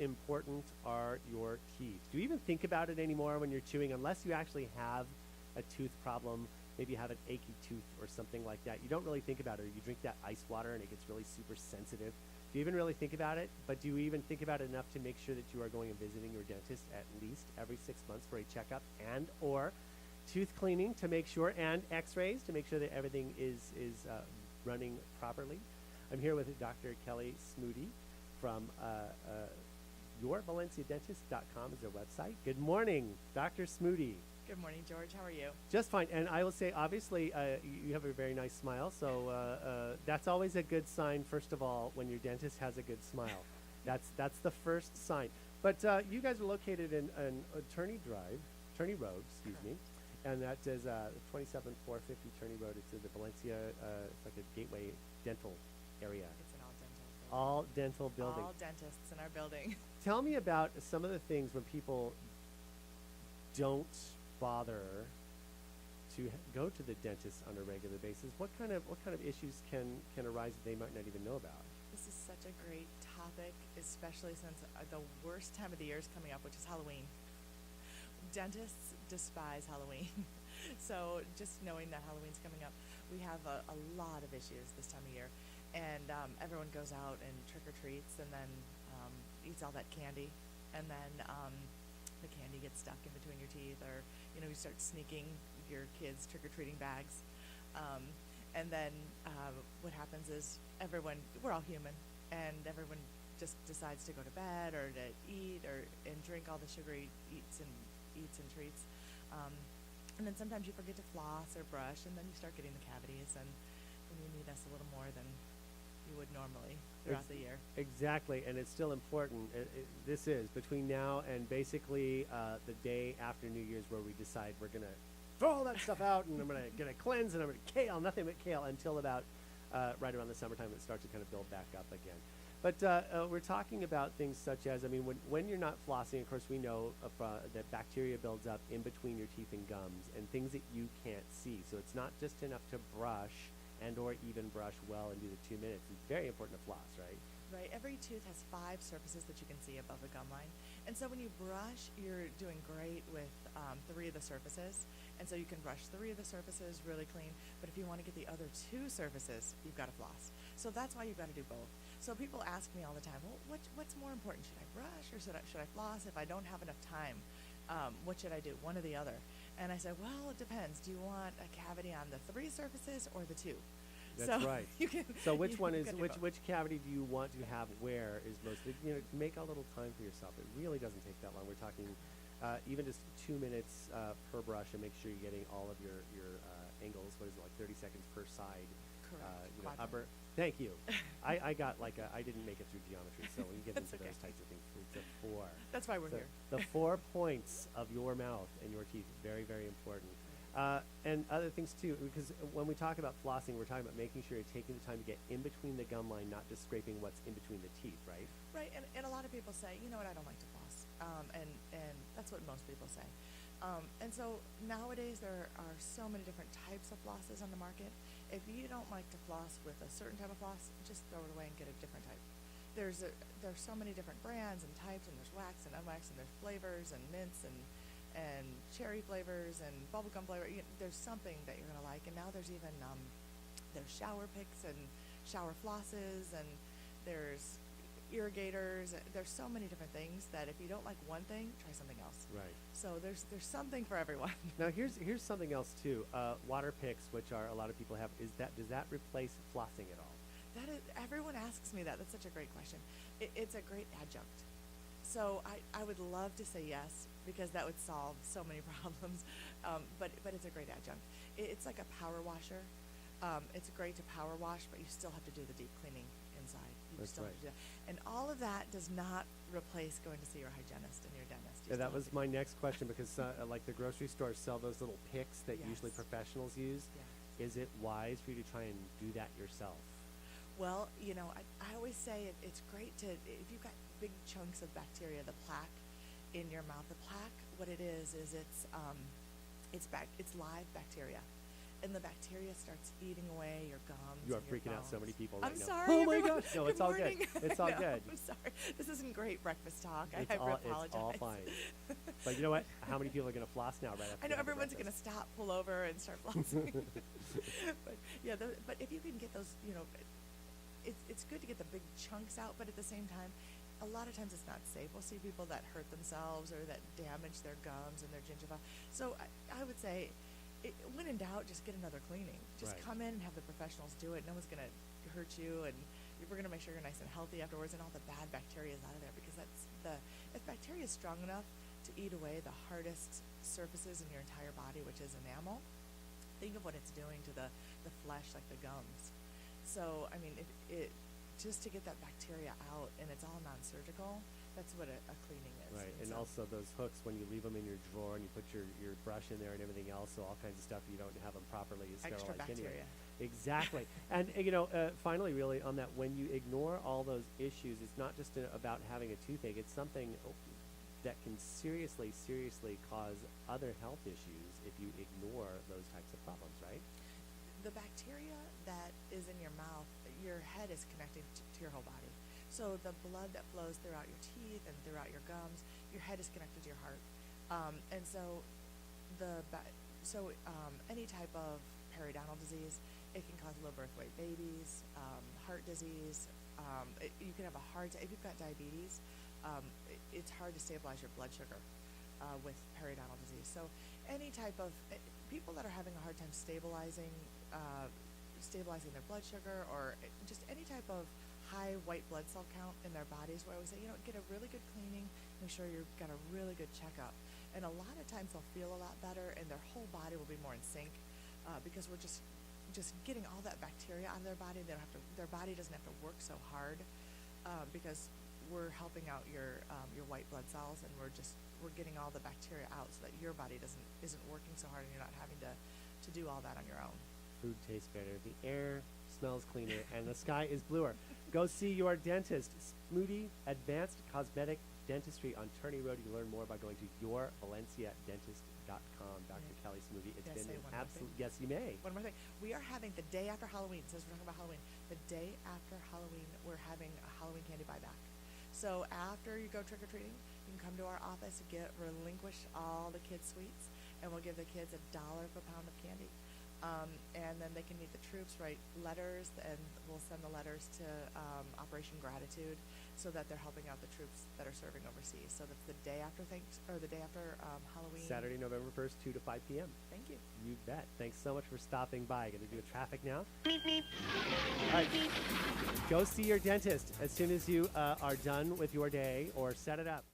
important are your teeth? Do you even think about it anymore when you're chewing, unless you actually have a tooth problem? Maybe you have an achy tooth or something like that. You don't really think about it. You drink that ice water and it gets really super sensitive. Do you even really think about it? But do you even think about it enough to make sure that you are going and visiting your dentist at least every 6 months for a checkup and or tooth cleaning to make sure, and x-rays to make sure that everything is running properly? I'm here with Dr. Kelly Smudde from yourvalenciadentist.com is their website. Good morning, Dr. Smudde. Good morning, George. How are you? Just fine. And I will say, obviously, you have a very nice smile. So that's always a good sign, first of all, when your dentist has a good smile. That's the first sign. But you guys are located in Tourney Road, excuse me. And that is 27450 Tourney Road. It's in the Valencia, it's like a gateway dental area. It's an all dental building. All dental building. All dentists in our building. Tell me about some of the things when people don't bother to go to the dentist on a regular basis. What kind of issues can arise that they might not even know about? This is such a great topic, especially since the worst time of the year is coming up, which is Halloween. Dentists despise Halloween. So just knowing that Halloween's coming up, we have a lot of issues this time of year. And everyone goes out and trick-or-treats and then eats all that candy. And then the candy gets stuck in between your teeth, or you start sneaking your kids' trick-or-treating bags. And then what happens is we're all human, and everyone just decides to go to bed or to eat and drink all the sugary eats and treats. And then sometimes you forget to floss or brush, and then you start getting the cavities, and you need us a little more than you would normally throughout the year. Exactly, and it's still important. This is between now and basically the day after New Year's, where we decide we're going to throw all that stuff out, and I'm going to cleanse, and I'm going to kale, nothing but kale, until about right around the summertime it starts to kind of build back up again. But we're talking about things such as, when you're not flossing, of course, we know that bacteria builds up in between your teeth and gums and things that you can't see. So it's not just enough to brush and or even brush well and do the 2 minutes. It's very important to floss, right? Right. Every tooth has 5 surfaces that you can see above the gum line. And so when you brush, you're doing great with 3 of the surfaces. And so you can brush 3 of the surfaces really clean. But if you want to get the other 2 surfaces, you've got to floss. So that's why you've got to do both. So people ask me all the time, well, what's more important? Should I brush or should I floss? If I don't have enough time, what should I do? One or the other. And I said, well, it depends. Do you want a cavity on the 3 surfaces or the 2? That's right. So which cavity do you want to have where is most, make a little time for yourself. It really doesn't take that long. We're talking even just 2 minutes per brush, and make sure you're getting all of your angles. What is it, like 30 seconds per side? Correct. Upper. Thank you. I got I didn't make it through geometry, so when you get into okay. those types of things, it's a 4. That's why we're here. The 4 points of your mouth and your teeth, very, very important. And other things too, because when we talk about flossing, we're talking about making sure you're taking the time to get in between the gum line, not just scraping what's in between the teeth, right? Right, and a lot of people say, you know what, I don't like to floss, and that's what most people say. And so nowadays there are so many different types of flosses on the market. If you don't like to floss with a certain type of floss, just throw it away and get a different type. There's so many different brands and types, and there's wax and unwax, and there's flavors and mints and cherry flavors and bubblegum flavor. There's something that you're gonna like. And now there's even there's shower picks and shower flosses, and there's irrigators. There's so many different things that if you don't like one thing, try something else. Right. So there's something for everyone. Now here's something else too. Water picks, which a lot of people have, does that replace flossing at all? That is, everyone asks me that. That's such a great question. It's a great adjunct. So I would love to say yes, because that would solve so many problems, but it's a great adjunct. It's like a power washer. It's great to power wash, but you still have to do the deep cleaning inside. That's still right. have to do that. And all of that does not replace going to see your hygienist and your dentist. Yeah, that was my next question, because like the grocery stores sell those little picks that usually Yes. professionals use. Yes. Is it wise for you to try and do that yourself? Well, I always say it's great to, if you've got big chunks of bacteria, the plaque in your mouth, the plaque, what it is it's live bacteria. and the bacteria starts eating away your gums. You are and your freaking out so many bones. people right I'm now. sorry. Oh my everyone. gosh! No, it's all good. morning. It's all No, good. I'm sorry. This isn't great breakfast talk. It's I all apologize. fine. But you know what? How many people are gonna floss now right after? I know they have everyone's going to breakfast? stop, pull over, and start flossing. But yeah, but if you can get those, it's good to get the big chunks out, but at the same time, a lot of times it's not safe. We'll see people that hurt themselves or that damage their gums and their gingiva. So I would say, when in doubt, just get another cleaning. Just Right. come in and have the professionals do it. No one's going to hurt you, and we're going to make sure you're nice and healthy afterwards, and all the bad bacteria is out of there, because if bacteria is strong enough to eat away the hardest surfaces in your entire body, which is enamel, think of what it's doing to the flesh, like the gums. So, I mean, just to get that bacteria out, and it's all non-surgical, that's what a cleaning is. Right, and so also those hooks, when you leave them in your drawer and you put your brush in there and everything else, so all kinds of stuff, you don't have them properly sterilized extra bacteria. anyway. Exactly. And finally, really, on that, when you ignore all those issues, it's not just about having a toothache. It's something that can seriously cause other health issues if you ignore those types of problems, right? The bacteria that is in your mouth, your head is connected to your whole body. So the blood that flows throughout your teeth and throughout your gums, your head is connected to your heart. And so any type of periodontal disease, it can cause low birth weight babies, heart disease. You can have a if you've got diabetes, it's hard to stabilize your blood sugar with periodontal disease. So any type of people that are having a hard time stabilizing their blood sugar, or just any type of high white blood cell count in their bodies, where I always say, get a really good cleaning, make sure you've got a really good checkup. And a lot of times they'll feel a lot better, and their whole body will be more in sync, because we're just getting all that bacteria out of their body. Their body doesn't have to work so hard, because we're helping out your white blood cells, and we're getting all the bacteria out, so that your body isn't working so hard, and you're not having to do all that on your own. Food tastes better, the air smells cleaner, and the sky is bluer. Go see your dentist. Smudde Advanced Cosmetic Dentistry on Tourney Road. You can learn more by going to yourvalenciadentist.com. Dr. Kelly Smudde, it's May I been say an one more absolute. thing? Yes, you may. One more thing. We are having the day after Halloween, since we're talking about Halloween, the day after Halloween, we're having a Halloween candy buyback. So after you go trick-or-treating, you can come to our office, relinquish all the kids' sweets, and we'll give the kids $1 per pound of candy. And then they can meet the troops, write letters, and we'll send the letters to Operation Gratitude, so that they're helping out the troops that are serving overseas. So that's the day after Halloween. Saturday, November 1st, 2 to 5 p.m. Thank you. You bet. Thanks so much for stopping by. Going to do a traffic now. All right. Go see your dentist as soon as you are done with your day, or set it up.